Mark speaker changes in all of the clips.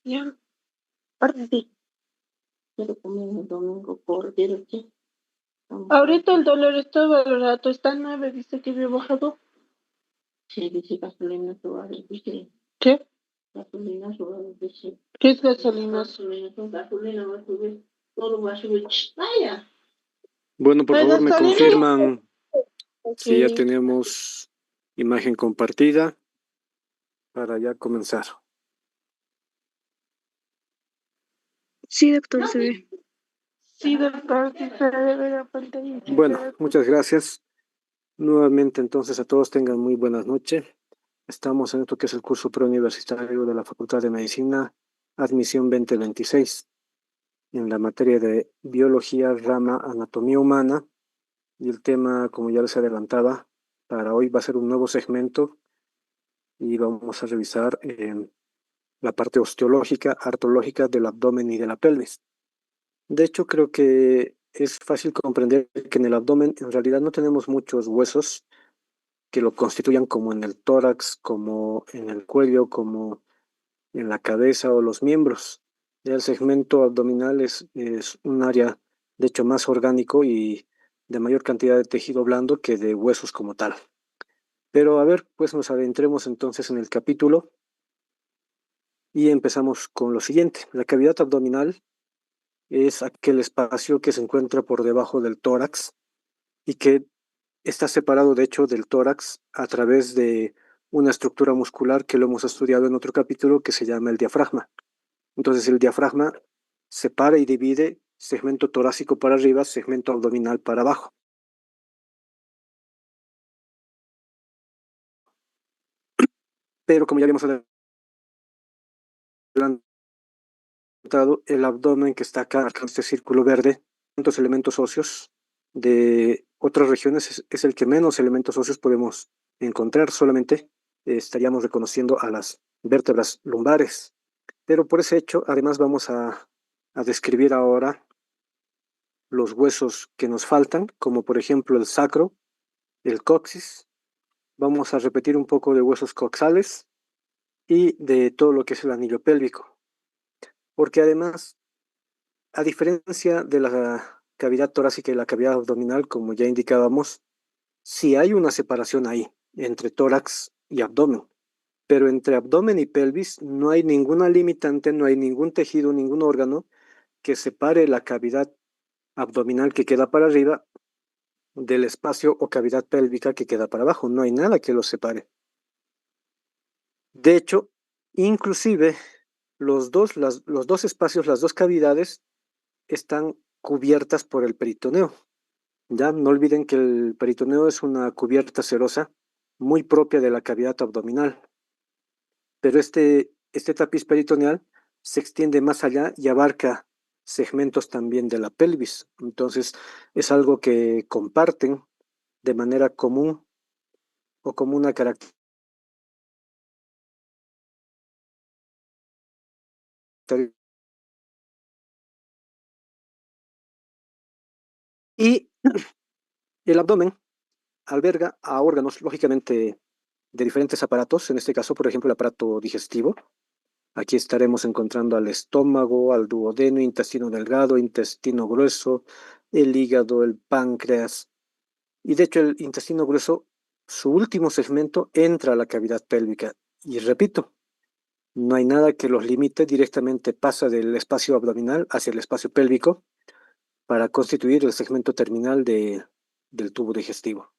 Speaker 1: Ya, aparte sí. Quiero comer el domingo por qué. Ahorita el dólar está barato, está 9, dice que había bajado. Sí, dice gasolina suave, dice. ¿Qué? Gasolina suave, dice. ¿Qué es gasolina? Gasolina va a subir, todo va a subir. Vaya.
Speaker 2: Bueno, por
Speaker 1: La
Speaker 2: favor, me
Speaker 1: gasolina.
Speaker 2: confirman
Speaker 1: Ok.
Speaker 2: si ya tenemos imagen compartida para ya comenzar.
Speaker 1: Sí, doctor, se ve. Sí, doctor, sí se ve la pantalla.
Speaker 2: Bueno, muchas gracias. Nuevamente, entonces, a todos tengan muy buenas noches. Estamos en esto que es el curso preuniversitario de la Facultad de Medicina, admisión 2026, en la materia de biología, rama anatomía humana. Y el tema, como ya les adelantaba, para hoy va a ser un nuevo segmento y vamos a revisar la parte osteológica, artrológica del abdomen y de la pelvis. De hecho, creo que es fácil comprender que en el abdomen en realidad no tenemos muchos huesos que lo constituyan como en el tórax, como en el cuello, como en la cabeza o los miembros. Ya el segmento abdominal es un área, de hecho, más orgánico y de mayor cantidad de tejido blando que de huesos como tal. Pero a ver, pues nos adentremos entonces en el capítulo y empezamos con lo siguiente. La cavidad abdominal es aquel espacio que se encuentra por debajo del tórax y que está separado, de hecho, del tórax a través de una estructura muscular que lo hemos estudiado en otro capítulo que se llama el diafragma. Entonces, el diafragma separa y divide segmento torácico para arriba, segmento abdominal para abajo. Pero como ya habíamos adelantado, el abdomen que está acá, en este círculo verde, tantos elementos óseos de otras regiones es el que menos elementos óseos podemos encontrar, solamente estaríamos reconociendo a las vértebras lumbares. Pero por ese hecho, además vamos a describir ahora los huesos que nos faltan, como por ejemplo el sacro, el coxis. Vamos a repetir un poco de huesos coxales y de todo lo que es el anillo pélvico. Porque además, a diferencia de la cavidad torácica y la cavidad abdominal, como ya indicábamos, sí hay una separación ahí entre tórax y abdomen. Pero entre abdomen y pelvis no hay ninguna limitante, no hay ningún tejido, ningún órgano que separe la cavidad abdominal que queda para arriba del espacio o cavidad pélvica que queda para abajo. No hay nada que los separe. De hecho, inclusive los dos espacios, las dos cavidades están cubiertas por el peritoneo. Ya no olviden que el peritoneo es una cubierta serosa muy propia de la cavidad abdominal, pero este tapiz peritoneal se extiende más allá y abarca segmentos también de la pelvis. Entonces, es algo que comparten de manera común o como una característica. Y el abdomen alberga a órganos, lógicamente, de diferentes aparatos, en este caso, por ejemplo, el aparato digestivo. Aquí estaremos encontrando al estómago, al duodeno, intestino delgado, intestino grueso, el hígado, el páncreas. Y de hecho, el intestino grueso, su último segmento, entra a la cavidad pélvica. Y repito, no hay nada que los limite, directamente pasa del espacio abdominal hacia el espacio pélvico para constituir el segmento terminal del tubo digestivo.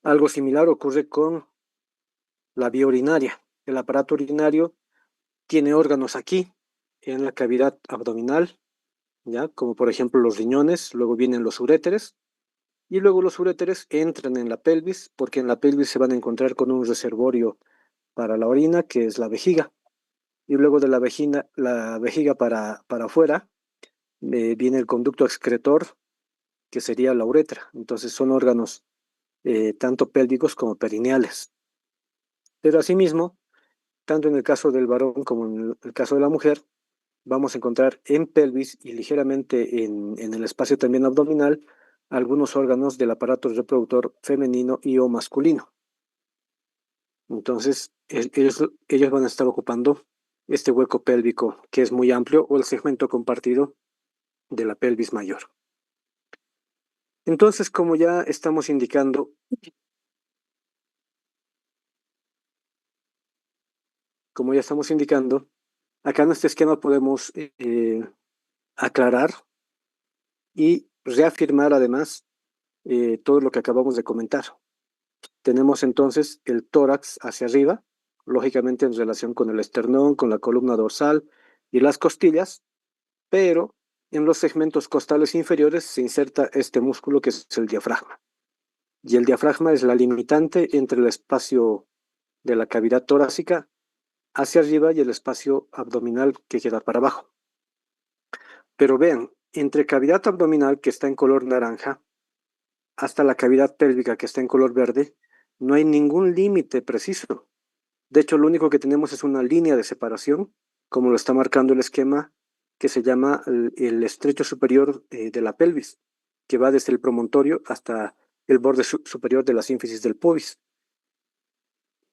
Speaker 2: Algo similar ocurre con la vía urinaria. El aparato urinario tiene órganos aquí, en la cavidad abdominal, ¿ya? Como por ejemplo los riñones, luego vienen los uréteres, y luego los uréteres entran en la pelvis, porque en la pelvis se van a encontrar con un reservorio para la orina, que es la vejiga. Y luego de la vejiga para afuera, viene el conducto excretor, que sería la uretra. Entonces son órganos tanto pélvicos como perineales. Pero asimismo, tanto en el caso del varón como en el caso de la mujer, vamos a encontrar en pelvis y ligeramente en el espacio también abdominal algunos órganos del aparato reproductor femenino y o masculino. Entonces, ellos van a estar ocupando este hueco pélvico que es muy amplio o el segmento compartido de la pelvis mayor. Entonces, como ya estamos indicando, acá en este esquema podemos aclarar y reafirmar además todo lo que acabamos de comentar. Tenemos entonces el tórax hacia arriba, lógicamente en relación con el esternón, con la columna dorsal y las costillas, pero en los segmentos costales inferiores se inserta este músculo que es el diafragma. Y el diafragma es la limitante entre el espacio de la cavidad torácica hacia arriba y el espacio abdominal que queda para abajo. Pero vean, entre cavidad abdominal que está en color naranja hasta la cavidad pélvica que está en color verde, no hay ningún límite preciso. De hecho, lo único que tenemos es una línea de separación, como lo está marcando el esquema, que se llama el estrecho superior de la pelvis, que va desde el promontorio hasta el borde superior de la sínfisis del pubis.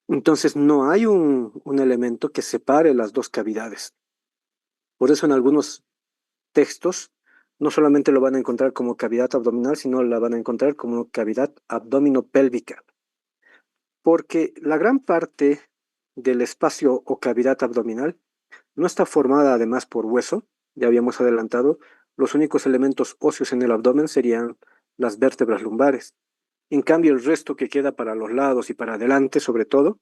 Speaker 2: Entonces, no hay un elemento que separe las dos cavidades. Por eso en algunos textos no solamente lo van a encontrar como cavidad abdominal, sino la van a encontrar como cavidad abdominopélvica, porque la gran parte del espacio o cavidad abdominal no está formada además por hueso, ya habíamos adelantado, los únicos elementos óseos en el abdomen serían las vértebras lumbares. En cambio, el resto que queda para los lados y para adelante, sobre todo,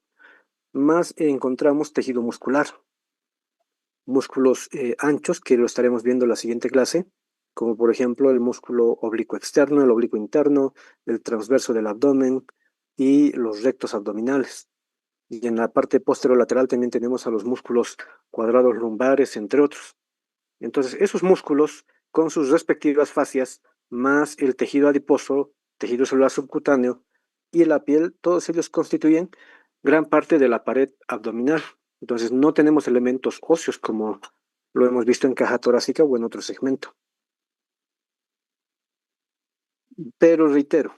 Speaker 2: más encontramos tejido muscular, músculos anchos, que lo estaremos viendo en la siguiente clase, como por ejemplo el músculo oblicuo externo, el oblicuo interno, el transverso del abdomen y los rectos abdominales. Y en la parte posterolateral también tenemos a los músculos cuadrados lumbares, entre otros. Entonces, esos músculos, con sus respectivas fascias, más el tejido adiposo, tejido celular subcutáneo y la piel, todos ellos constituyen gran parte de la pared abdominal. Entonces, no tenemos elementos óseos como lo hemos visto en caja torácica o en otro segmento. Pero reitero,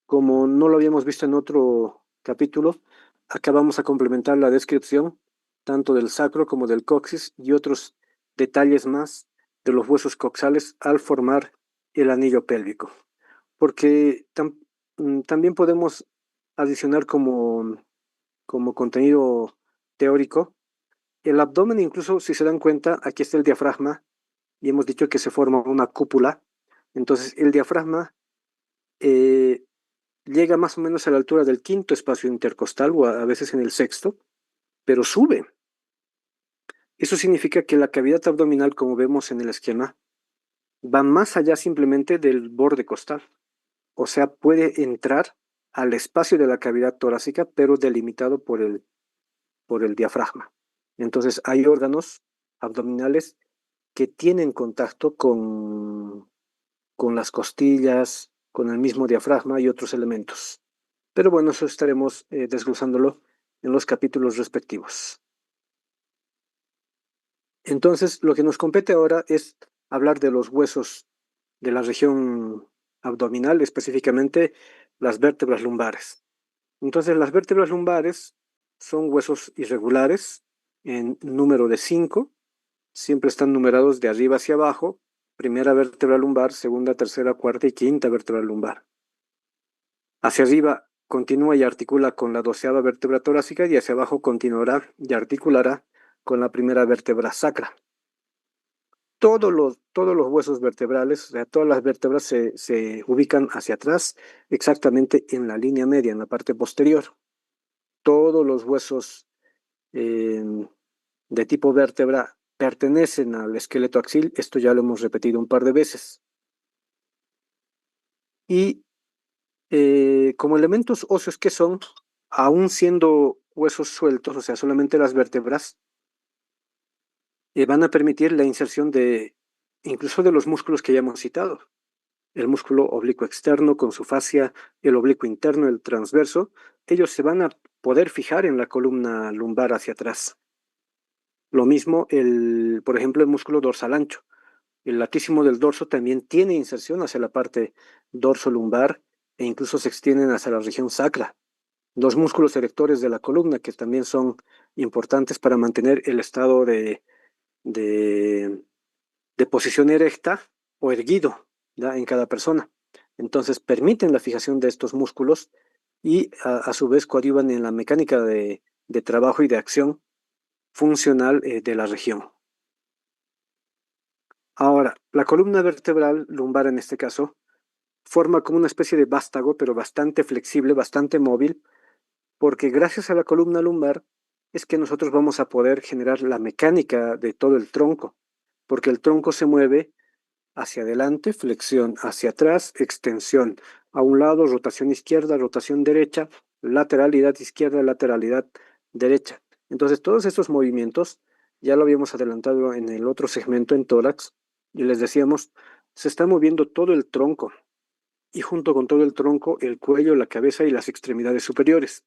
Speaker 2: como no lo habíamos visto en otro capítulo, acá vamos a complementar la descripción tanto del sacro como del coxis y otros detalles más de los huesos coxales al formar el anillo pélvico. Porque también podemos adicionar como contenido teórico el abdomen, incluso si se dan cuenta, aquí está el diafragma y hemos dicho que se forma una cúpula. Entonces el diafragma eh, llega más o menos a la altura del quinto espacio intercostal o a veces en el sexto, pero sube. Eso significa que la cavidad abdominal, como vemos en el esquema, va más allá simplemente del borde costal. O sea, puede entrar al espacio de la cavidad torácica, pero delimitado por el diafragma. Entonces, hay órganos abdominales que tienen contacto con las costillas, con el mismo diafragma y otros elementos. Pero bueno, eso estaremos desglosándolo en los capítulos respectivos. Entonces, lo que nos compete ahora es hablar de los huesos de la región abdominal, específicamente las vértebras lumbares. Entonces, las vértebras lumbares son huesos irregulares en número de 5, siempre están numerados de arriba hacia abajo, primera vértebra lumbar, segunda, tercera, cuarta y quinta vértebra lumbar. Hacia arriba continúa y articula con la 12ª vértebra torácica y hacia abajo continuará y articulará con la primera vértebra sacra. Todos los huesos vertebrales, o sea, todas las vértebras se ubican hacia atrás, exactamente en la línea media, en la parte posterior. Todos los huesos eh, de tipo vértebra pertenecen al esqueleto axil, esto ya lo hemos repetido un par de veces. Y como elementos óseos que son, aún siendo huesos sueltos, o sea, solamente las vértebras, van a permitir la inserción de incluso de los músculos que ya hemos citado. El músculo oblicuo externo con su fascia, el oblicuo interno, el transverso, ellos se van a poder fijar en la columna lumbar hacia atrás. Lo mismo, por ejemplo, el músculo dorsal ancho. El latísimo del dorso también tiene inserción hacia la parte dorso lumbar e incluso se extienden hacia la región sacra. los músculos erectores de la columna, que también son importantes para mantener el estado de, de posición erecta o erguido, ¿ya? En cada persona. Entonces, permiten la fijación de estos músculos y a su vez coadyuvan en la mecánica de trabajo y de acción funcional de la región. Ahora, la columna vertebral lumbar en este caso forma como una especie de vástago, pero bastante flexible, bastante móvil, porque gracias a la columna lumbar es que nosotros vamos a poder generar la mecánica de todo el tronco, porque el tronco se mueve hacia adelante, flexión, hacia atrás, extensión, a un lado, rotación izquierda, rotación derecha, lateralidad izquierda, lateralidad derecha. Entonces, todos estos movimientos ya lo habíamos adelantado en el otro segmento en tórax y les decíamos, se está moviendo todo el tronco y junto con todo el tronco, el cuello, la cabeza y las extremidades superiores.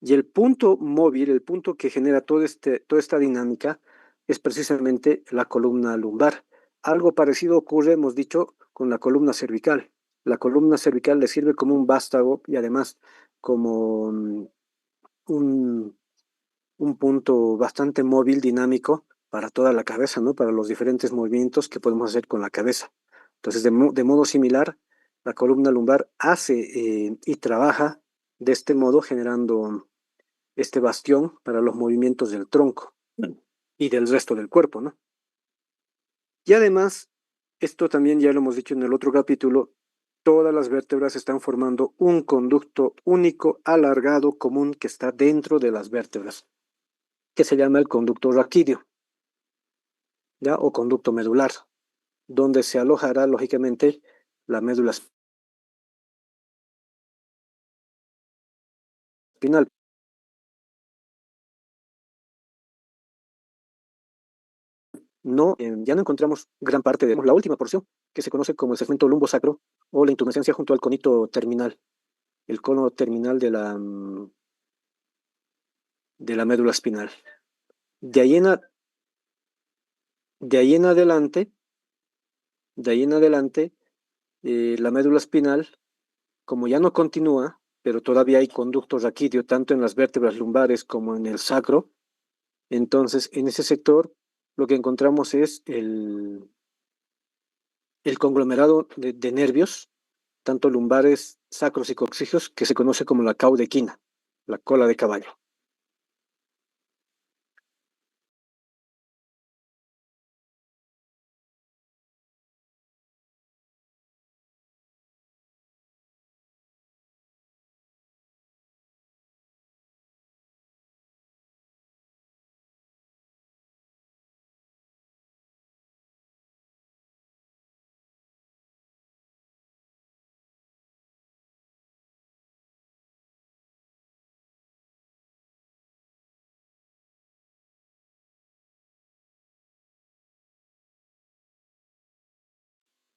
Speaker 2: Y el punto móvil, el punto que genera toda esta dinámica, es precisamente la columna lumbar. Algo parecido ocurre, hemos dicho, con la columna cervical. La columna cervical le sirve como un vástago y además como un, un punto bastante móvil, dinámico para toda la cabeza, ¿no? Para los diferentes movimientos que podemos hacer con la cabeza. Entonces, de modo similar, la columna lumbar hace y trabaja de este modo generando este bastión para los movimientos del tronco y del resto del cuerpo, ¿no? Y además, esto también ya lo hemos dicho en el otro capítulo, todas las vértebras están formando un conducto único, alargado, común, que está dentro de las vértebras, que se llama el conducto raquídeo, ¿ya? O conducto medular, donde se alojará, lógicamente, la médula espinal. No, ya no encontramos gran parte de la última porción, que se conoce como el segmento lumbosacro o la intumescencia junto al conito terminal, el cono terminal de la médula espinal. De ahí en, de ahí en adelante, de ahí en adelante, la médula espinal, como ya no continúa, pero todavía hay conducto raquídeo tanto en las vértebras lumbares como en el sacro, entonces en ese sector lo que encontramos es el conglomerado de nervios, tanto lumbares, sacros y coxígeos, que se conoce como la caudequina, la cola de caballo.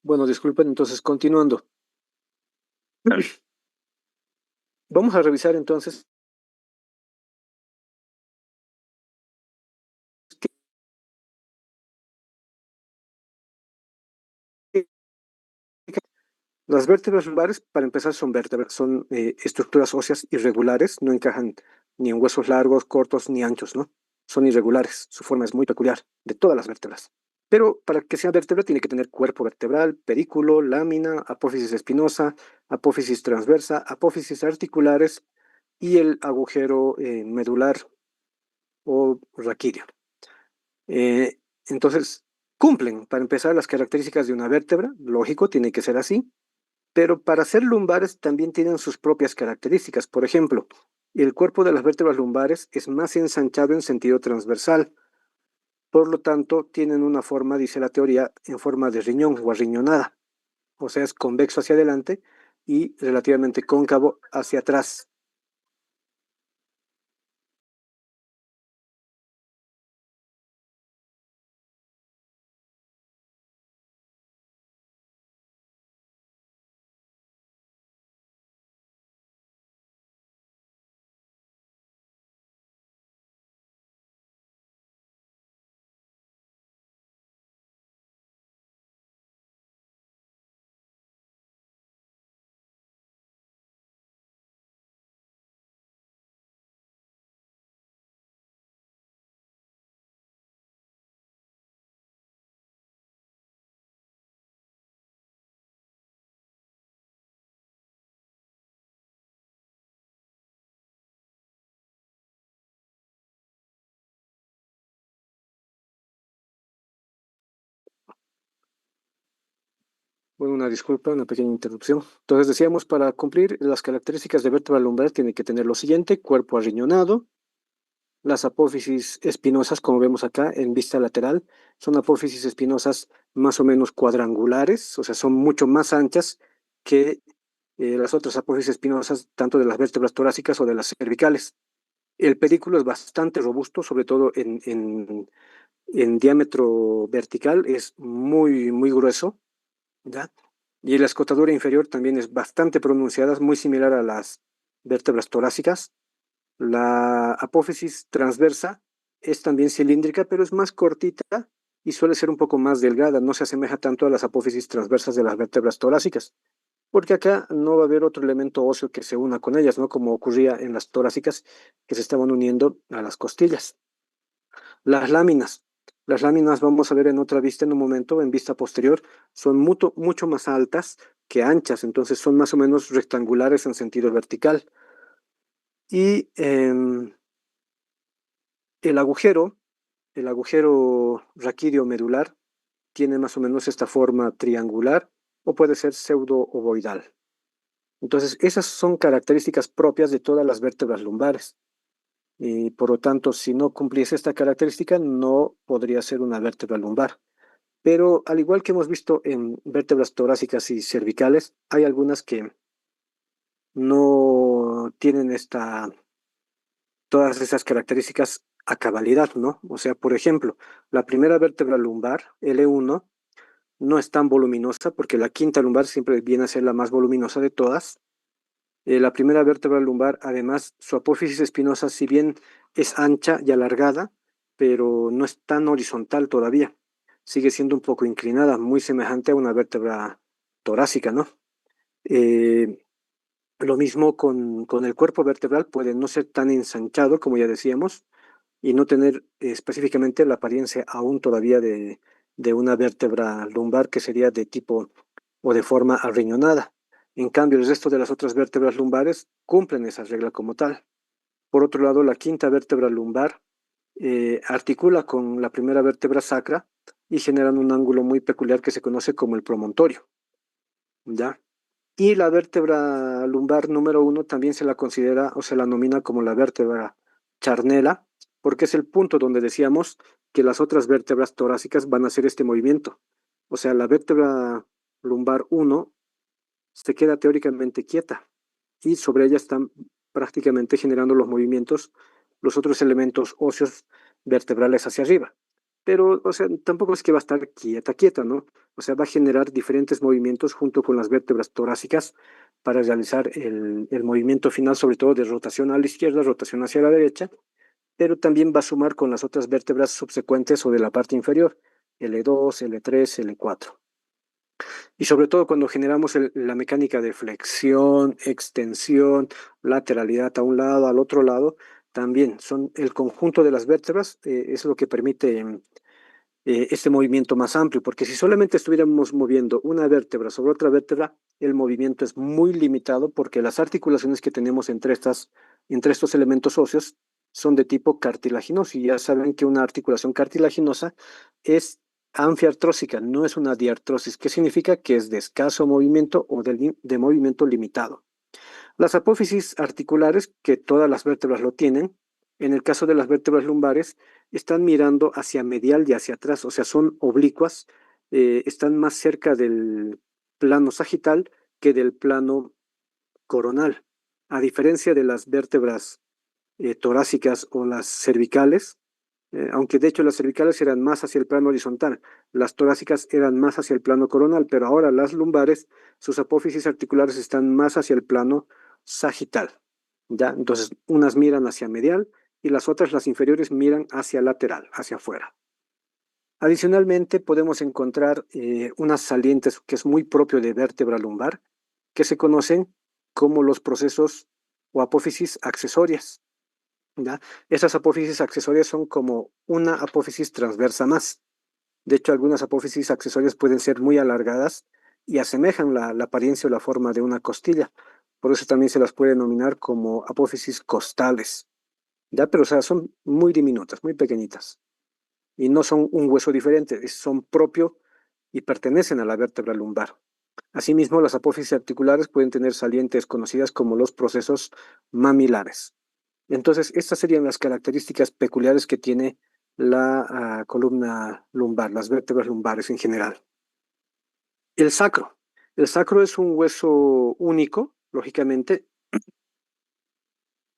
Speaker 2: Bueno, disculpen, entonces continuando. Vamos a revisar entonces las vértebras lumbares, para empezar, son vértebras, son estructuras óseas irregulares, no encajan ni en huesos largos, cortos ni anchos, ¿no? Son irregulares, su forma es muy peculiar de todas las vértebras. Pero para que sea vértebra tiene que tener cuerpo vertebral, pedículo, lámina, apófisis espinosa, apófisis transversa, apófisis articulares y el agujero medular o raquídeo. Entonces, cumplen, para empezar, las características de una vértebra, lógico, tiene que ser así, pero para ser lumbares también tienen sus propias características. Por ejemplo, el cuerpo de las vértebras lumbares es más ensanchado en sentido transversal, por lo tanto, tienen una forma, dice la teoría, en forma de riñón o arriñonada, o sea, es convexo hacia adelante y relativamente cóncavo hacia atrás. Bueno, una disculpa, una pequeña interrupción. Entonces decíamos, para cumplir las características de vértebra lumbar tiene que tener lo siguiente: cuerpo arriñonado, las apófisis espinosas, como vemos acá en vista lateral, son apófisis espinosas más o menos cuadrangulares, o sea, son mucho más anchas que las otras apófisis espinosas, tanto de las vértebras torácicas o de las cervicales. El pedículo es bastante robusto, sobre todo en diámetro vertical, es muy grueso, ¿ya? Y la escotadura inferior también es bastante pronunciada, muy similar a las vértebras torácicas. La apófisis transversa es también cilíndrica, pero es más cortita y suele ser un poco más delgada, no se asemeja tanto a las apófisis transversas de las vértebras torácicas, porque acá no va a haber otro elemento óseo que se una con ellas, ¿no? Como ocurría en las torácicas, que se estaban uniendo a las costillas. Las láminas. Las láminas vamos a ver en otra vista en un momento, en vista posterior, son mucho más altas que anchas, entonces son más o menos rectangulares en sentido vertical. Y el agujero, el agujero raquídeo medular, tiene más o menos esta forma triangular o puede ser pseudo-ovoidal. Entonces, esas son características propias de todas las vértebras lumbares. Y por lo tanto, si no cumpliese esta característica, no podría ser una vértebra lumbar. Pero al igual que hemos visto en vértebras torácicas y cervicales, hay algunas que no tienen todas esas características a cabalidad, ¿no? O sea, por ejemplo, la primera vértebra lumbar, L1, no es tan voluminosa porque la quinta lumbar siempre viene a ser la más voluminosa de todas. La primera vértebra lumbar, además, su apófisis espinosa, si bien es ancha y alargada, pero no es tan horizontal todavía. Sigue siendo un poco inclinada, muy semejante a una vértebra torácica, ¿no? Eh, lo mismo con el cuerpo vertebral, puede no ser tan ensanchado, como ya decíamos, y no tener específicamente la apariencia aún todavía de una vértebra lumbar que sería de tipo o de forma arriñonada. En cambio, el resto de las otras vértebras lumbares cumplen esa regla como tal. Por otro lado, la quinta vértebra lumbar articula con la primera vértebra sacra y generan un ángulo muy peculiar que se conoce como el promontorio, ¿ya? Y la vértebra lumbar número uno también se la considera o se la nomina como la vértebra charnela, porque es el punto donde decíamos que las otras vértebras torácicas van a hacer este movimiento. O sea, la vértebra lumbar uno se queda teóricamente quieta y sobre ella están prácticamente generando los movimientos los otros elementos óseos vertebrales hacia arriba. Pero, o sea, tampoco es que va a estar quieta, ¿no? O sea, va a generar diferentes movimientos junto con las vértebras torácicas para realizar el movimiento final, sobre todo de rotación a la izquierda, rotación hacia la derecha, pero también va a sumar con las otras vértebras subsecuentes o de la parte inferior, L2, L3, L4. Y sobre todo cuando generamos la mecánica de flexión, extensión, lateralidad a un lado, al otro lado, también son el conjunto de las vértebras, es lo que permite este movimiento más amplio, porque si solamente estuviéramos moviendo una vértebra sobre otra vértebra, el movimiento es muy limitado porque las articulaciones que tenemos entre estos elementos óseos son de tipo cartilaginoso y ya saben que una articulación cartilaginosa es anfiartrósica, no es una diartrosis, que significa que es de escaso movimiento o de movimiento limitado. Las apófisis articulares, que todas las vértebras lo tienen, en el caso de las vértebras lumbares, están mirando hacia medial y hacia atrás, o sea, son oblicuas, están más cerca del plano sagital que del plano coronal. A diferencia de las vértebras torácicas o las cervicales, aunque de hecho las cervicales eran más hacia el plano horizontal, las torácicas eran más hacia el plano coronal, pero ahora las lumbares, sus apófisis articulares están más hacia el plano sagital, ¿ya? Entonces, unas miran hacia medial y las otras, las inferiores, miran hacia lateral, hacia afuera. Adicionalmente, podemos encontrar unas salientes que es muy propio de vértebra lumbar, que se conocen como los procesos o apófisis accesorias. ¿Ya? Esas apófisis accesorias son como una apófisis transversa más. De hecho, algunas apófisis accesorias pueden ser muy alargadas y asemejan la apariencia o la forma de una costilla. Por eso también se las puede denominar como apófisis costales. ¿Ya? Pero, o sea, son muy diminutas, muy pequeñitas. Y no son un hueso diferente, son propio y pertenecen a la vértebra lumbar. Asimismo, las apófisis articulares pueden tener salientes conocidas como los procesos mamilares. Entonces, estas serían las características peculiares que tiene la columna lumbar, las vértebras lumbares en general. El sacro. El sacro es un hueso único, lógicamente,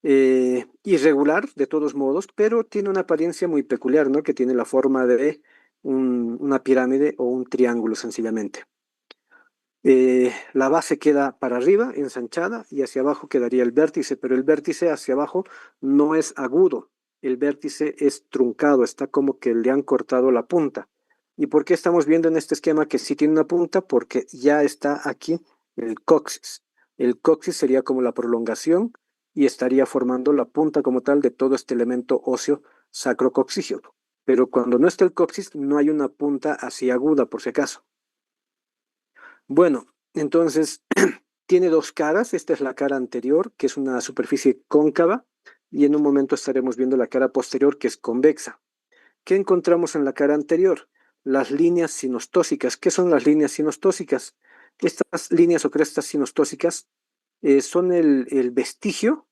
Speaker 2: irregular de todos modos, pero tiene una apariencia muy peculiar, ¿no? Que tiene la forma de una pirámide o un triángulo sencillamente. La base queda para arriba, ensanchada, y hacia abajo quedaría el vértice, pero el vértice hacia abajo no es agudo, el vértice es truncado, está como que le han cortado la punta. ¿Y por qué estamos viendo en este esquema que sí tiene una punta? Porque ya está aquí el coxis. El coxis sería como la prolongación y estaría formando la punta como tal de todo este elemento óseo sacrocoxígeo. Pero cuando no está el coxis, no hay una punta así aguda, por si acaso. Bueno, entonces tiene dos caras. Esta es la cara anterior, que es una superficie cóncava, y en un momento estaremos viendo la cara posterior, que es convexa. ¿Qué encontramos en la cara anterior? Las líneas sinostósicas. ¿Qué son las líneas sinostósicas? Estas líneas o crestas sinostósicas son el vestigio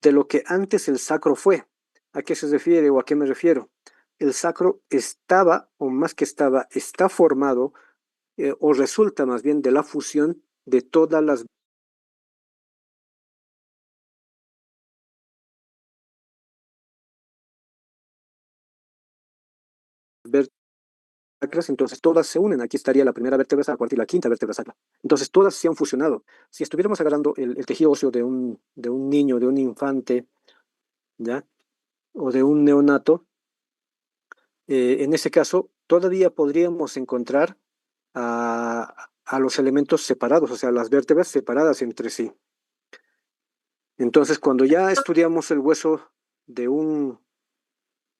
Speaker 2: de lo que antes el sacro fue. ¿A qué se refiere o a qué me refiero? El sacro estaba, o más que estaba, está formado o resulta más bien de la fusión de todas las vértebras sacras, entonces todas se unen. Aquí estaría la primera vértebra sacra, la cuarta y la quinta vértebra sacra. Entonces todas se han fusionado. Si estuviéramos agarrando el tejido óseo de un niño, de un infante, ¿ya? O de un neonato, en ese caso todavía podríamos encontrar a los elementos separados, o sea, las vértebras separadas entre sí. Entonces, cuando ya estudiamos el hueso de un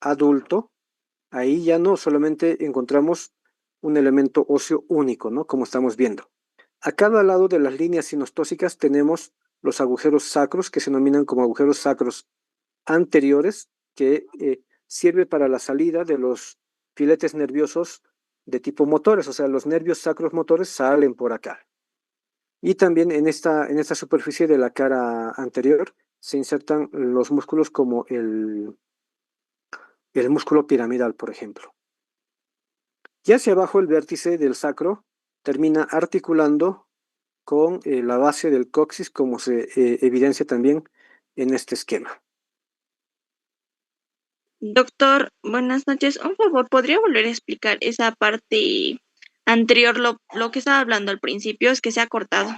Speaker 2: adulto, ahí ya no solamente encontramos un elemento óseo único, ¿no? Como estamos viendo. A cada lado de las líneas sinostósicas tenemos los agujeros sacros, que se denominan como agujeros sacros anteriores, que sirve para la salida de los filetes nerviosos de tipo motores, o sea, los nervios sacros motores salen por acá. Y también en esta superficie de la cara anterior se insertan los músculos como el músculo piramidal, por ejemplo. Y hacia abajo el vértice del sacro termina articulando con la base del coxis, como se evidencia también en este esquema.
Speaker 1: Doctor, buenas noches. Un favor, ¿podría volver a explicar esa parte anterior, lo que estaba hablando al principio? Es que se ha cortado.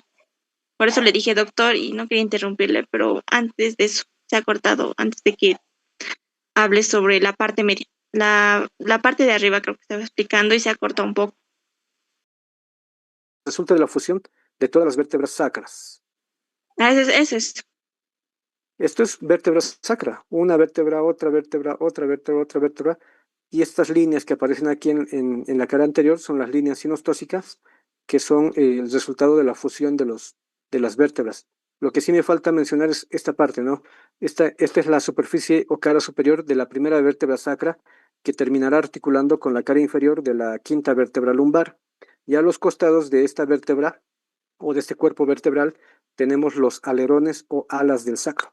Speaker 1: Por eso le dije doctor y no quería interrumpirle, pero antes de eso se ha cortado, antes de que hable sobre la parte media. La parte de arriba creo que estaba explicando y se ha cortado un poco.
Speaker 2: Resulta de la fusión de todas las vértebras sacras.
Speaker 1: Ah, ese es.
Speaker 2: Esto es vértebra sacra, una vértebra, otra vértebra, otra vértebra, otra vértebra, y estas líneas que aparecen aquí en la cara anterior son las líneas sinostósicas, que son el resultado de la fusión de las vértebras. Lo que sí me falta mencionar es esta parte, ¿no? Esta es la superficie o cara superior de la primera vértebra sacra, que terminará articulando con la cara inferior de la quinta vértebra lumbar. Y a los costados de esta vértebra o de este cuerpo vertebral tenemos los alerones o alas del sacro.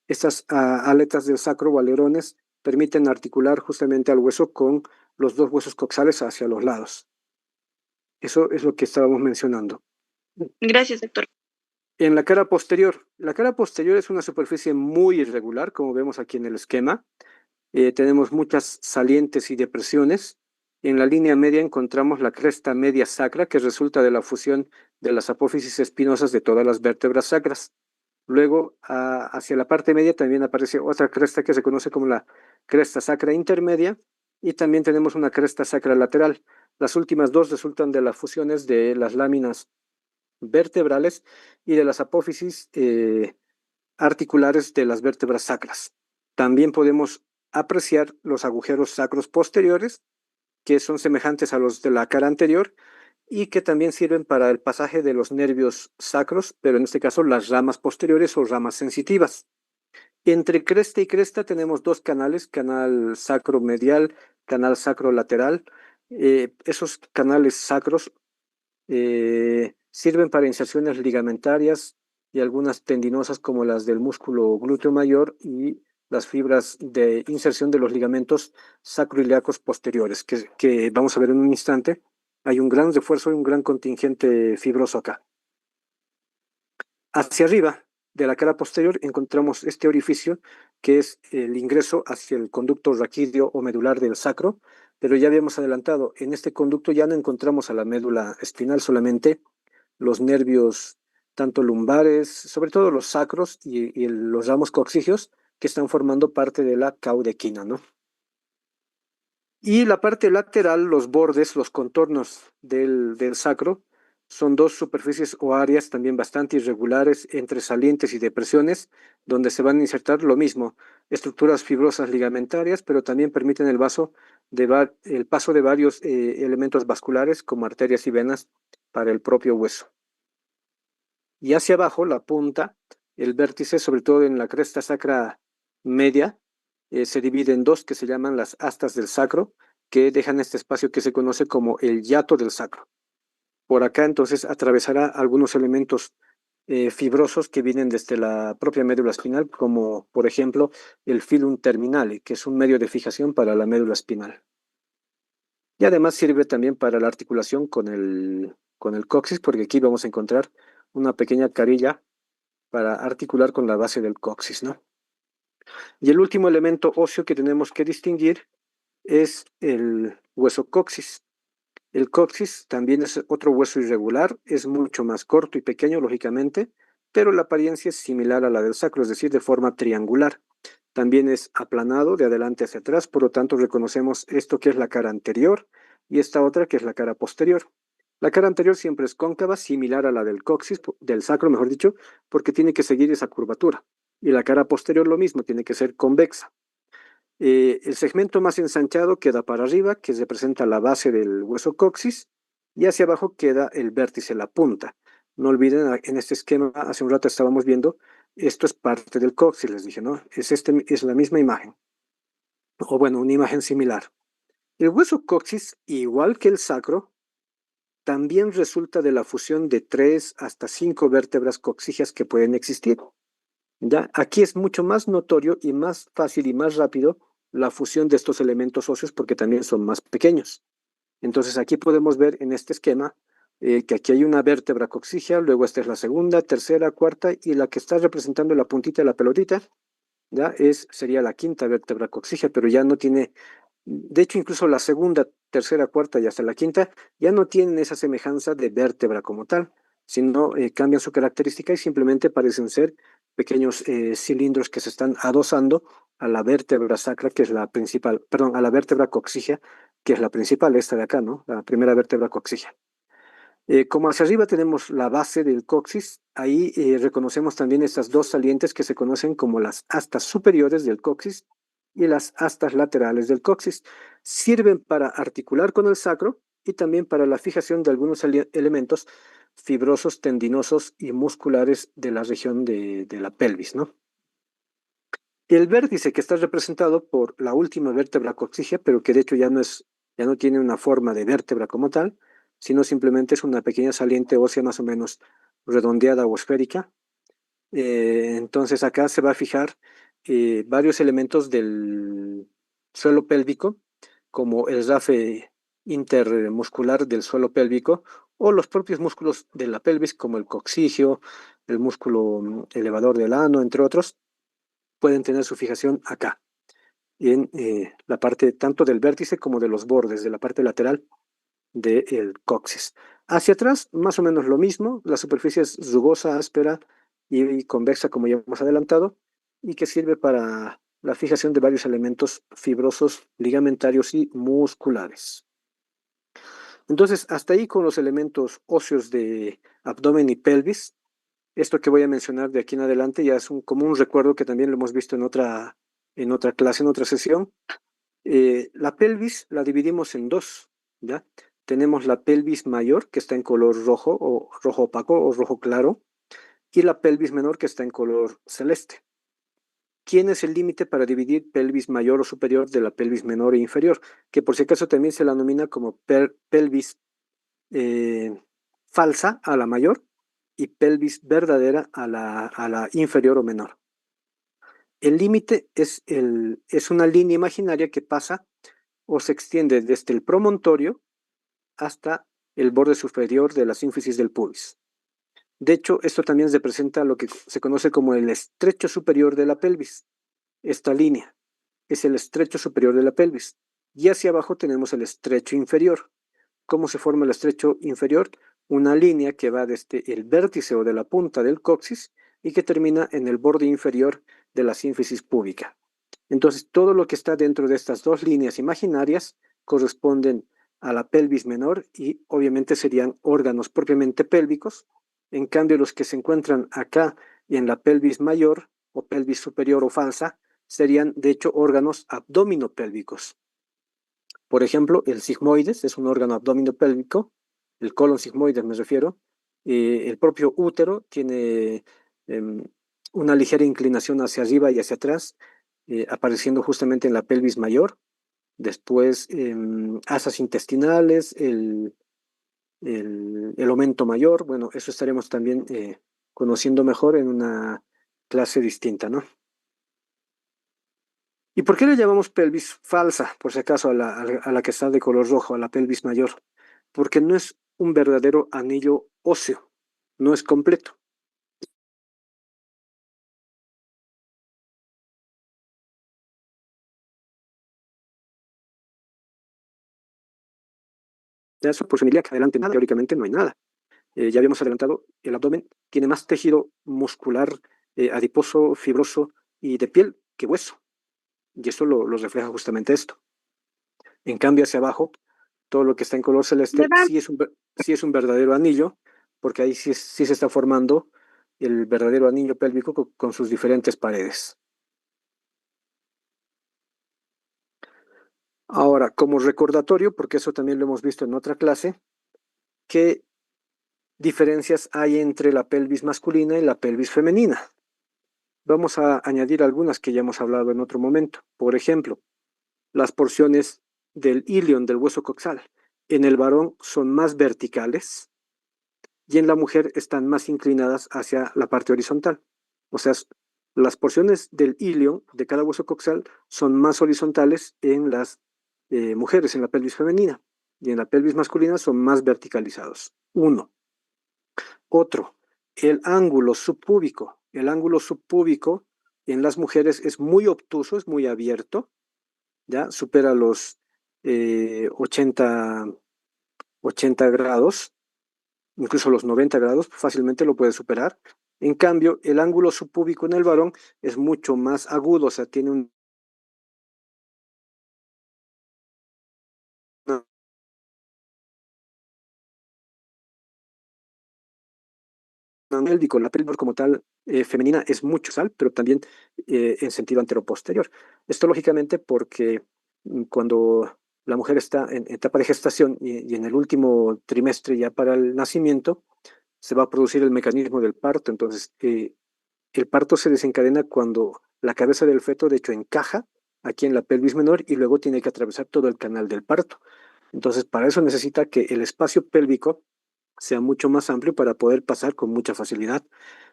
Speaker 2: Estas aletas del sacro o alerones permiten articular justamente al hueso con los dos huesos coxales hacia los lados. Eso es lo que estábamos mencionando.
Speaker 1: Gracias, doctor.
Speaker 2: En la cara posterior es una superficie muy irregular, como vemos aquí en el esquema. Tenemos muchas salientes y depresiones. En la línea media encontramos la cresta media sacra, que resulta de la fusión de las apófisis espinosas de todas las vértebras sacras. Luego, hacia la parte media también aparece otra cresta que se conoce como la cresta sacra intermedia, y también tenemos una cresta sacra lateral. Las últimas dos resultan de las fusiones de las láminas vertebrales y de las apófisis articulares de las vértebras sacras. También podemos apreciar los agujeros sacros posteriores, que son semejantes a los de la cara anterior y que también sirven para el pasaje de los nervios sacros, pero en este caso las ramas posteriores o ramas sensitivas. Entre cresta y cresta tenemos dos canales, canal sacromedial, canal sacrolateral. Esos canales sacros Sirven para inserciones ligamentarias y algunas tendinosas como las del músculo glúteo mayor y las fibras de inserción de los ligamentos sacroiliacos posteriores, que vamos a ver en un instante. Hay un gran refuerzo y un gran contingente fibroso acá. Hacia arriba de la cara posterior encontramos este orificio que es el ingreso hacia el conducto raquídeo o medular del sacro, pero ya habíamos adelantado, en este conducto ya no encontramos a la médula espinal, solamente los nervios tanto lumbares, sobre todo los sacros y los ramos coxígeos que están formando parte de la caudequina, ¿no? Y la parte lateral, los bordes, los contornos del sacro, son dos superficies o áreas también bastante irregulares entre salientes y depresiones, donde se van a insertar lo mismo, estructuras fibrosas ligamentarias, pero también permiten el paso de varios elementos vasculares como arterias y venas para el propio hueso. Y hacia abajo, la punta, el vértice, sobre todo en la cresta sacra media, se divide en dos que se llaman las astas del sacro, que dejan este espacio que se conoce como el hiato del sacro. Por acá entonces atravesará algunos elementos fibrosos que vienen desde la propia médula espinal, como por ejemplo el filum terminale, que es un medio de fijación para la médula espinal. Y además sirve también para la articulación con el coxis, porque aquí vamos a encontrar una pequeña carilla para articular con la base del coxis, ¿no? Y el último elemento óseo que tenemos que distinguir es el hueso coxis. El coxis también es otro hueso irregular, es mucho más corto y pequeño, lógicamente, pero la apariencia es similar a la del sacro, es decir, de forma triangular. También es aplanado de adelante hacia atrás, por lo tanto reconocemos esto que es la cara anterior y esta otra que es la cara posterior. La cara anterior siempre es cóncava, similar a la del coxis, del sacro, mejor dicho, porque tiene que seguir esa curvatura. Y la cara posterior lo mismo, tiene que ser convexa. El segmento más ensanchado queda para arriba, que representa la base del hueso coxis, y hacia abajo queda el vértice, la punta. No olviden, en este esquema, hace un rato estábamos viendo, esto es parte del coxis, les dije, ¿no? Es la misma imagen, o bueno, una imagen similar. El hueso coxis, igual que el sacro, también resulta de la fusión de 3 hasta 5 vértebras coxígeas que pueden existir. ¿Ya? Aquí es mucho más notorio y más fácil y más rápido la fusión de estos elementos óseos porque también son más pequeños. Entonces aquí podemos ver en este esquema que aquí hay una vértebra coxígea, luego esta es la segunda, tercera, cuarta y la que está representando la puntita de la pelotita, ¿ya? Sería la quinta vértebra coxígea, pero ya no tiene, de hecho incluso la segunda, tercera, cuarta y hasta la quinta ya no tienen esa semejanza de vértebra como tal, sino cambian su característica y simplemente parecen ser pequeños cilindros que se están adosando a la vértebra sacra, que es la principal, perdón, a la vértebra coxígea, que es la principal, esta de acá, ¿no? La primera vértebra coxígea. Como hacia arriba tenemos la base del coxis, ahí reconocemos también estas dos salientes que se conocen como las astas superiores del coxis y las astas laterales del coxis. Sirven para articular con el sacro y también para la fijación de algunos elementos fibrosos, tendinosos y musculares de la región de la pelvis, ¿no? El vértice que está representado por la última vértebra coxígea, pero que de hecho ya no tiene una forma de vértebra como tal, sino simplemente es una pequeña saliente ósea más o menos redondeada o esférica. Entonces acá se va a fijar varios elementos del suelo pélvico, como el rafe intermuscular del suelo pélvico o los propios músculos de la pelvis, como el coxigio, el músculo elevador del ano, entre otros, pueden tener su fijación acá, en la parte tanto del vértice como de los bordes, de la parte lateral del coxis. Hacia atrás, más o menos lo mismo, la superficie es rugosa, áspera y convexa, como ya hemos adelantado, y que sirve para la fijación de varios elementos fibrosos, ligamentarios y musculares. Entonces, hasta ahí con los elementos óseos de abdomen y pelvis. Esto que voy a mencionar de aquí en adelante ya es como un recuerdo que también lo hemos visto en otra clase, en otra sesión. La pelvis la dividimos en dos, ¿ya? Tenemos la pelvis mayor, que está en color rojo o rojo opaco o rojo claro, y la pelvis menor, que está en color celeste. ¿Quién es el límite para dividir pelvis mayor o superior de la pelvis menor e inferior? Que por si acaso también se la denomina como pelvis eh, falsa a la mayor y pelvis verdadera a la inferior o menor. El límite es una línea imaginaria que pasa o se extiende desde el promontorio hasta el borde superior de la sínfisis del pubis. De hecho, esto también representa lo que se conoce como el estrecho superior de la pelvis. Esta línea es el estrecho superior de la pelvis. Y hacia abajo tenemos el estrecho inferior. ¿Cómo se forma el estrecho inferior? Una línea que va desde el vértice o de la punta del coxis y que termina en el borde inferior de la sínfisis púbica. Entonces, todo lo que está dentro de estas dos líneas imaginarias corresponden a la pelvis menor y obviamente serían órganos propiamente pélvicos. En cambio, los que se encuentran acá y en la pelvis mayor o pelvis superior o falsa serían de hecho órganos abdominopélvicos. Por ejemplo, el sigmoides es un órgano abdominopélvico, el colon sigmoides me refiero. El propio útero tiene una ligera inclinación hacia arriba y hacia atrás, apareciendo justamente en la pelvis mayor. Después, asas intestinales, el aumento mayor. Bueno, eso estaremos también conociendo mejor en una clase distinta, ¿no? ¿Y por qué le llamamos pelvis falsa, por si acaso, a la que está de color rojo, a la pelvis mayor? Porque no es un verdadero anillo óseo, no es completo. Eso por similiac, adelante nada, teóricamente no hay nada. Ya habíamos adelantado, el abdomen tiene más tejido muscular, adiposo, fibroso y de piel que hueso. Y eso lo refleja justamente esto. En cambio, hacia abajo, todo lo que está en color celeste sí es un verdadero anillo, porque ahí sí se está formando el verdadero anillo pélvico con sus diferentes paredes. Ahora, como recordatorio, porque eso también lo hemos visto en otra clase, ¿qué diferencias hay entre la pelvis masculina y la pelvis femenina? Vamos a añadir algunas que ya hemos hablado en otro momento. Por ejemplo, las porciones del ilion, del hueso coxal, en el varón son más verticales y en la mujer están más inclinadas hacia la parte horizontal. O sea, las porciones del ilion de cada hueso coxal son más horizontales en las mujeres, en la pelvis femenina, y en la pelvis masculina son más verticalizados. Uno. Otro, el ángulo subpúbico. El ángulo subpúbico en las mujeres es muy obtuso, es muy abierto, ya supera los 80 grados, incluso los 90 grados, fácilmente lo puede superar. En cambio, el ángulo subpúbico en el varón es mucho más agudo, o sea, tiene una pélvico, la pelvis como tal femenina es mucho sal, pero también en sentido anteroposterior. Esto lógicamente porque cuando la mujer está en etapa de gestación y en el último trimestre ya para el nacimiento, se va a producir el mecanismo del parto. Entonces, el parto se desencadena cuando la cabeza del feto, de hecho, encaja aquí en la pelvis menor y luego tiene que atravesar todo el canal del parto. Entonces, para eso necesita que el espacio pélvico sea mucho más amplio para poder pasar con mucha facilidad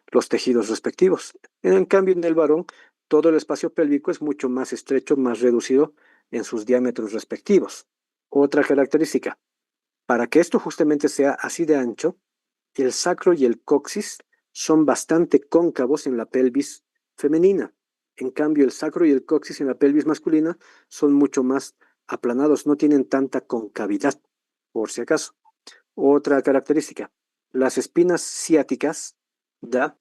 Speaker 2: los tejidos respectivos. En cambio, en el varón, todo el espacio pélvico es mucho más estrecho, más reducido en sus diámetros respectivos. Otra característica, para que esto justamente sea así de ancho, el sacro y el coxis son bastante cóncavos en la pelvis femenina. En cambio, el sacro y el coxis en la pelvis masculina son mucho más aplanados, no tienen tanta concavidad, por si acaso. Otra característica, las espinas ciáticas ¿da?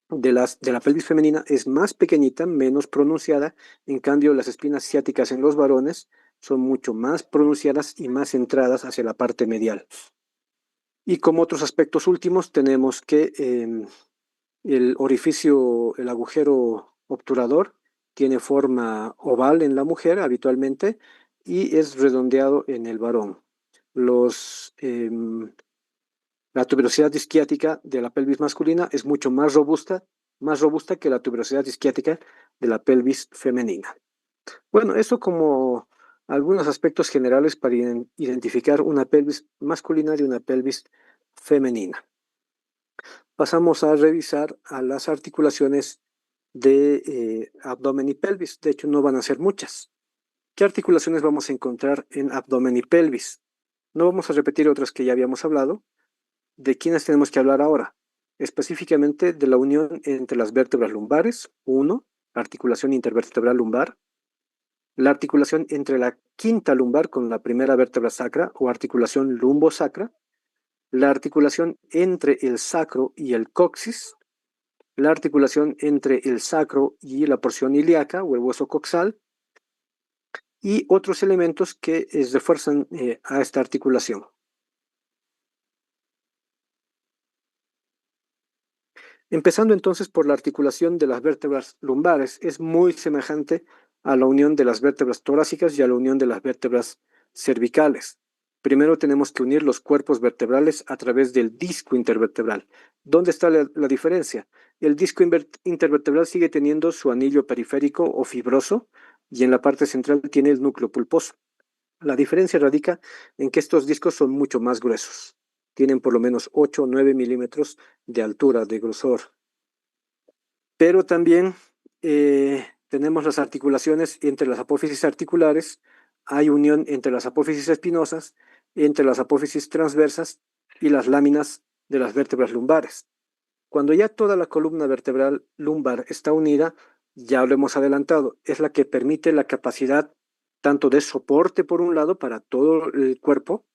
Speaker 2: De la pelvis femenina es más pequeñita, menos pronunciada. En cambio, las espinas ciáticas en los varones son mucho más pronunciadas y más centradas hacia la parte medial. Y como otros aspectos últimos, tenemos que el orificio, el agujero obturador, tiene forma oval en la mujer habitualmente y es redondeado en el varón. La tuberosidad isquiática de la pelvis masculina es mucho más robusta que la tuberosidad isquiática de la pelvis femenina. Bueno, eso como algunos aspectos generales para identificar una pelvis masculina de una pelvis femenina. Pasamos a revisar a las articulaciones de abdomen y pelvis. De hecho, no van a ser muchas. ¿Qué articulaciones vamos a encontrar en abdomen y pelvis? No vamos a repetir otras que ya habíamos hablado. ¿De quiénes tenemos que hablar ahora? Específicamente de la unión entre las vértebras lumbares, 1, articulación intervertebral lumbar, la articulación entre la quinta lumbar con la primera vértebra sacra o articulación lumbosacra, la articulación entre el sacro y el coxis, la articulación entre el sacro y la porción ilíaca o el hueso coxal, y otros elementos que refuerzan a esta articulación. Empezando entonces por la articulación de las vértebras lumbares, es muy semejante a la unión de las vértebras torácicas y a la unión de las vértebras cervicales. Primero tenemos que unir los cuerpos vertebrales a través del disco intervertebral. ¿Dónde está la diferencia? El disco intervertebral sigue teniendo su anillo periférico o fibroso y en la parte central tiene el núcleo pulposo. La diferencia radica en que estos discos son mucho más gruesos. Tienen por lo menos 8 o 9 milímetros de altura, de grosor. Pero también tenemos las articulaciones entre las apófisis articulares, hay unión entre las apófisis espinosas, entre las apófisis transversas y las láminas de las vértebras lumbares. Cuando ya toda la columna vertebral lumbar está unida, ya lo hemos adelantado, es la que permite la capacidad tanto de soporte por un lado para todo el cuerpo,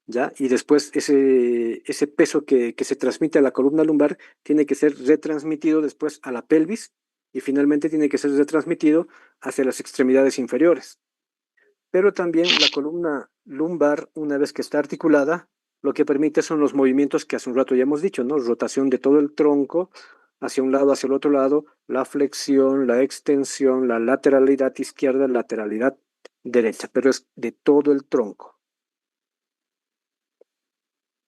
Speaker 2: ¿ya? Y después ese peso que se transmite a la columna lumbar tiene que ser retransmitido después a la pelvis y finalmente tiene que ser retransmitido hacia las extremidades inferiores. Pero también la columna lumbar, una vez que está articulada, lo que permite son los movimientos que hace un rato ya hemos dicho, ¿no? Rotación de todo el tronco hacia un lado, hacia el otro lado, la flexión, la extensión, la lateralidad izquierda, lateralidad derecha, pero es de todo el tronco.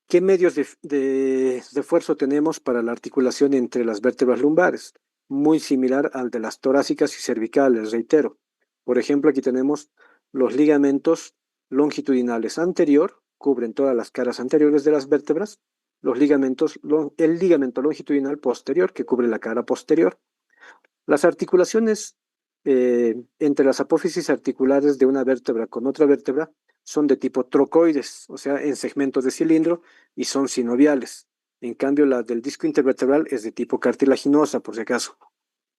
Speaker 2: ¿Qué medios de esfuerzo tenemos para la articulación entre las vértebras lumbares? Muy similar al de las torácicas y cervicales, reitero. Por ejemplo, aquí tenemos los ligamentos longitudinales anterior, cubren todas las caras anteriores de las vértebras, el ligamento longitudinal posterior, que cubre la cara posterior. Las articulaciones entre las apófisis articulares de una vértebra con otra vértebra son de tipo trocoides, o sea, en segmentos de cilindro y son sinoviales. En cambio, la del disco intervertebral es de tipo cartilaginosa, por si acaso.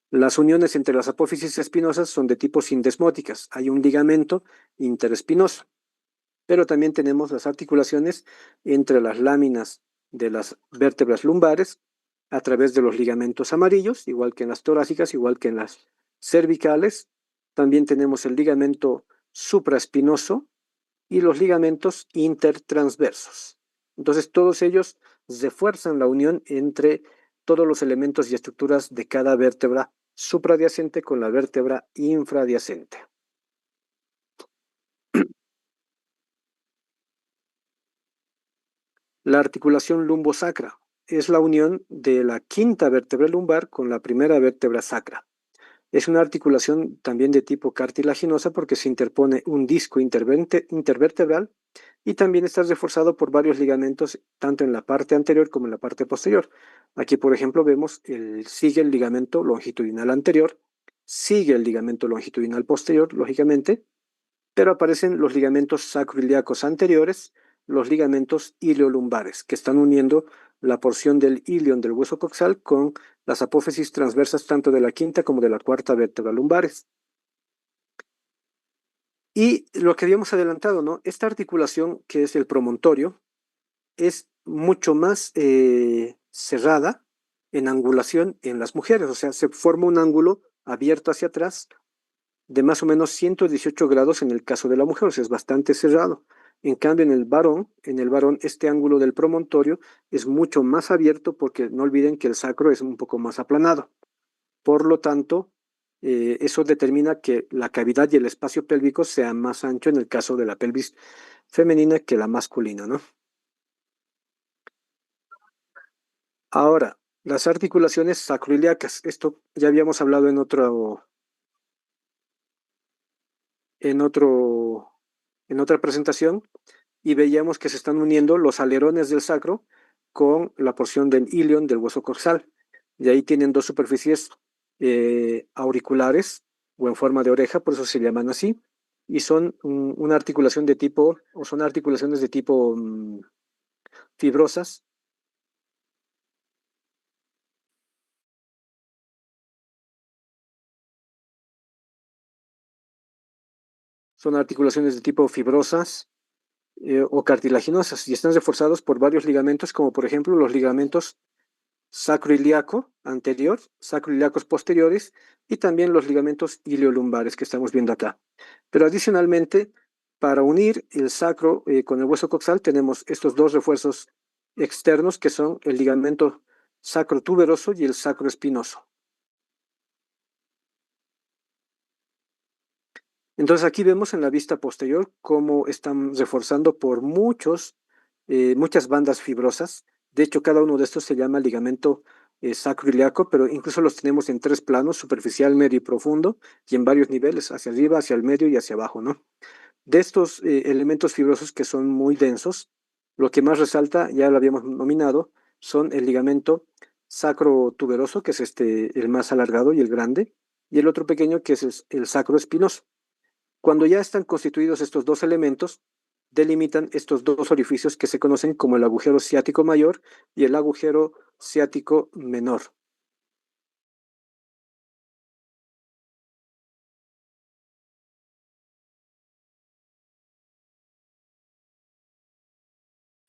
Speaker 2: Las uniones entre las apófisis espinosas son de tipo sindesmóticas. Hay un ligamento interespinoso. Pero también tenemos las articulaciones entre las láminas de las vértebras lumbares a través de los ligamentos amarillos, igual que en las torácicas, igual que en las cervicales. También tenemos el ligamento supraespinoso y los ligamentos intertransversos. Entonces, todos ellos refuerzan la unión entre todos los elementos y estructuras de cada vértebra supraadyacente con la vértebra infraadyacente. La articulación lumbosacra es la unión de la quinta vértebra lumbar con la primera vértebra sacra. Es una articulación también de tipo cartilaginosa porque se interpone un disco intervertebral y también está reforzado por varios ligamentos tanto en la parte anterior como en la parte posterior. Aquí, por ejemplo, vemos sigue el ligamento longitudinal anterior, sigue el ligamento longitudinal posterior, lógicamente, pero aparecen los ligamentos sacroiliacos anteriores, los ligamentos iliolumbares, que están uniendo la porción del ilion del hueso coxal con las apófisis transversas tanto de la quinta como de la cuarta vértebra lumbares. Y lo que habíamos adelantado, ¿no? Esta articulación, que es el promontorio, es mucho más cerrada en angulación en las mujeres, o sea, se forma un ángulo abierto hacia atrás de más o menos 118 grados en el caso de la mujer, o sea, es bastante cerrado. En cambio, en el varón, este ángulo del promontorio es mucho más abierto porque no olviden que el sacro es un poco más aplanado. Por lo tanto, eso determina que la cavidad y el espacio pélvico sea más ancho en el caso de la pelvis femenina que la masculina, ¿no? Ahora, las articulaciones sacroiliacas. Esto ya habíamos hablado en otra presentación y veíamos que se están uniendo los alerones del sacro con la porción del ilion del hueso coxal. De ahí tienen dos superficies auriculares o en forma de oreja, por eso se llaman así, y son una articulación de tipo, o son articulaciones de tipo fibrosas. Son articulaciones de tipo fibrosas o cartilaginosas y están reforzados por varios ligamentos, como por ejemplo los ligamentos sacroiliaco anterior, sacroiliacos posteriores y también los ligamentos iliolumbares que estamos viendo acá. Pero adicionalmente, para unir el sacro con el hueso coxal, tenemos estos dos refuerzos externos que son el ligamento sacrotuberoso y el sacroespinoso. Entonces aquí vemos en la vista posterior cómo están reforzando por muchas bandas fibrosas. De hecho, cada uno de estos se llama ligamento sacroiliaco, pero incluso los tenemos en tres planos, superficial, medio y profundo, y en varios niveles, hacia arriba, hacia el medio y hacia abajo, ¿no? De estos elementos fibrosos que son muy densos, lo que más resalta, ya lo habíamos nominado, son el ligamento sacrotuberoso, que es el más alargado y el grande, y el otro pequeño, que es el sacroespinoso. Cuando ya están constituidos estos dos elementos, delimitan estos dos orificios que se conocen como el agujero ciático mayor y el agujero ciático menor.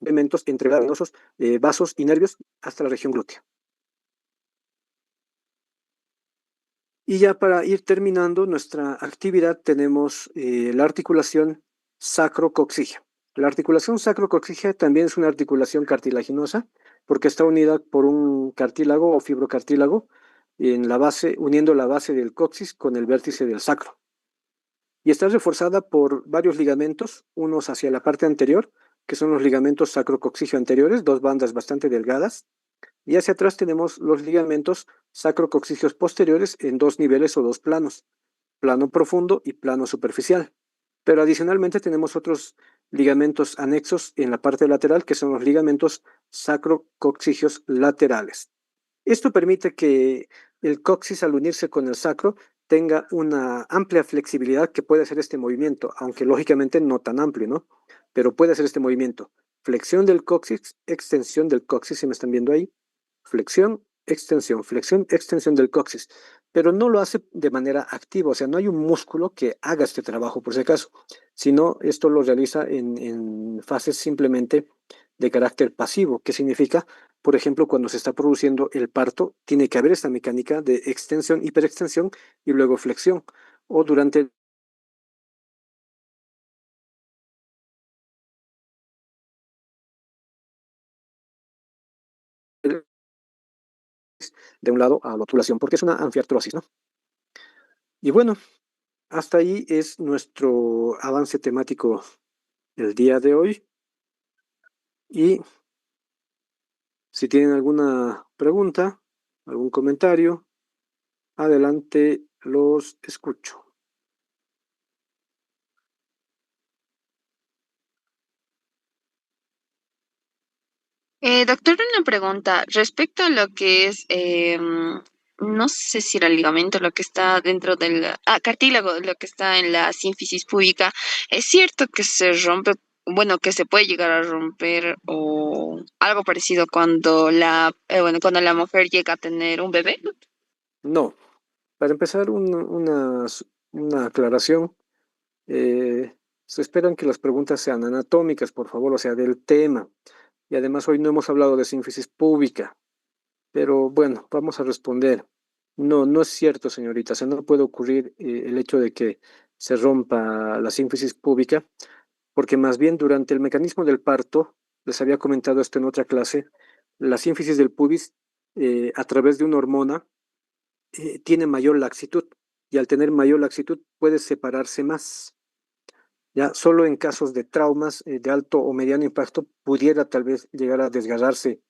Speaker 2: Elementos entre venosos, vasos y nervios hasta la región glútea. Y ya para ir terminando nuestra actividad tenemos la articulación sacrocoxígea. La articulación sacrocoxígea también es una articulación cartilaginosa porque está unida por un cartílago o fibrocartílago en la base, uniendo la base del coxis con el vértice del sacro. Y está reforzada por varios ligamentos, unos hacia la parte anterior, que son los ligamentos sacrocoxígeo anteriores, dos bandas bastante delgadas, y hacia atrás tenemos los ligamentos sacrocoxígeos posteriores en dos niveles o dos planos, plano profundo y plano superficial. Pero adicionalmente tenemos otros ligamentos anexos en la parte lateral, que son los ligamentos sacrocoxígeos laterales. Esto permite que el coxis, al unirse con el sacro, tenga una amplia flexibilidad que puede hacer este movimiento, aunque lógicamente no tan amplio, ¿no? Pero puede hacer este movimiento. Flexión del coxis, extensión del coxis, si me están viendo ahí, flexión, extensión del coxis, pero no lo hace de manera activa, o sea, no hay un músculo que haga este trabajo por si acaso, sino esto lo realiza en fases simplemente de carácter pasivo, que significa, por ejemplo, cuando se está produciendo el parto, tiene que haber esta mecánica de extensión, hiperextensión y luego flexión, o durante de un lado a la tubulación, porque es una anfiartrosis, ¿no? Y bueno, hasta ahí es nuestro avance temático el día de hoy. Y si tienen alguna pregunta, algún comentario, adelante, los escucho.
Speaker 3: Doctor, una pregunta respecto a lo que es, no sé si era ligamento, lo que está dentro del cartílago, lo que está en la sínfisis púbica. ¿Es cierto que se rompe, bueno, que se puede llegar a romper o algo parecido cuando cuando la mujer llega a tener un bebé?
Speaker 2: No, para empezar, una aclaración. Se esperan que las preguntas sean anatómicas, por favor, o sea, del tema. Y además hoy no hemos hablado de sínfisis púbica, pero bueno, vamos a responder. No, no es cierto, señorita. O sea, no puede ocurrir el hecho de que se rompa la sínfisis púbica, porque más bien durante el mecanismo del parto, les había comentado esto en otra clase, la sínfisis del pubis, a través de una hormona, tiene mayor laxitud, y al tener mayor laxitud puede separarse más. Ya solo en casos de traumas de alto o mediano impacto pudiera tal vez llegar a desgarrarse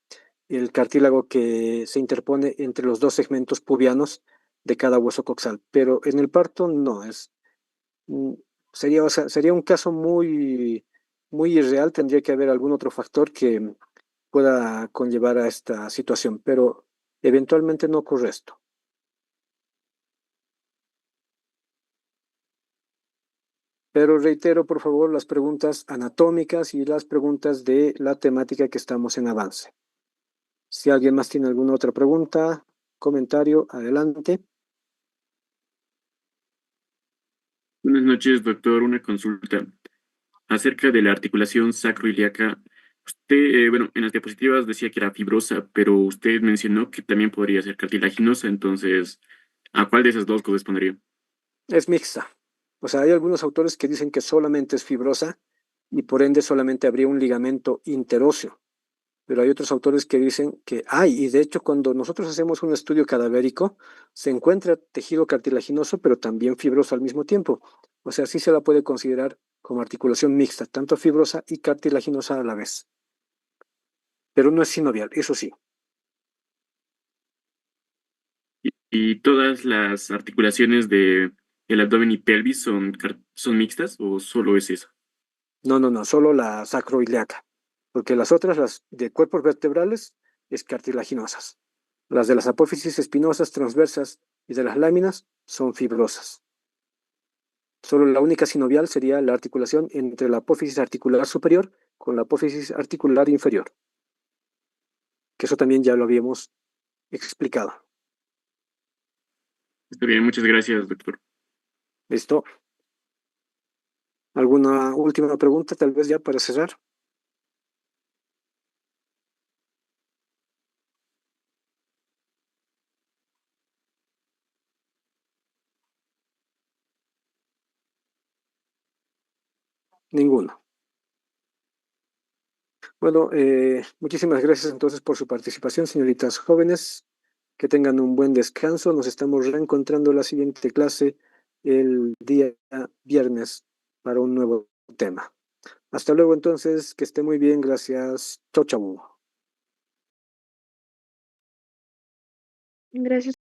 Speaker 2: el cartílago que se interpone entre los dos segmentos pubianos de cada hueso coxal, pero en el parto no es. mm, Sería, o sea, sería un caso muy irreal, tendría que haber algún otro factor que pueda conllevar a esta situación, pero eventualmente no ocurre esto. Pero reitero, por favor, las preguntas anatómicas y las preguntas de la temática que estamos en avance. Si alguien más tiene alguna otra pregunta, comentario, adelante.
Speaker 4: Buenas noches, doctor. Una consulta acerca de la articulación sacroiliaca. Usted, bueno, en las diapositivas decía que era fibrosa, pero usted mencionó que también podría ser cartilaginosa. Entonces, ¿a cuál de esas dos correspondería?
Speaker 2: Es mixta. O sea, hay algunos autores que dicen que solamente es fibrosa y por ende solamente habría un ligamento interóseo. Pero hay otros autores que dicen que hay, y de hecho cuando nosotros hacemos un estudio cadavérico, se encuentra tejido cartilaginoso, pero también fibroso al mismo tiempo. O sea, sí se la puede considerar como articulación mixta, tanto fibrosa y cartilaginosa a la vez. Pero no es sinovial, eso sí.
Speaker 4: ¿Y todas las articulaciones de el abdomen y pelvis son mixtas o solo es esa?
Speaker 2: No, solo la sacroiliaca, porque las otras, las de cuerpos vertebrales, es cartilaginosas. Las de las apófisis espinosas transversas y de las láminas son fibrosas. Solo la única sinovial sería la articulación entre la apófisis articular superior con la apófisis articular inferior, que eso también ya lo habíamos explicado.
Speaker 4: Está bien, muchas gracias, doctor.
Speaker 2: ¿Listo? ¿Alguna última pregunta, tal vez ya para cerrar? Ninguno. Bueno, muchísimas gracias entonces por su participación, señoritas jóvenes. Que tengan un buen descanso. Nos estamos reencontrando en la siguiente clase el día viernes para un nuevo tema. Hasta luego entonces, que esté muy bien. Gracias. Chau, chau.
Speaker 1: Gracias.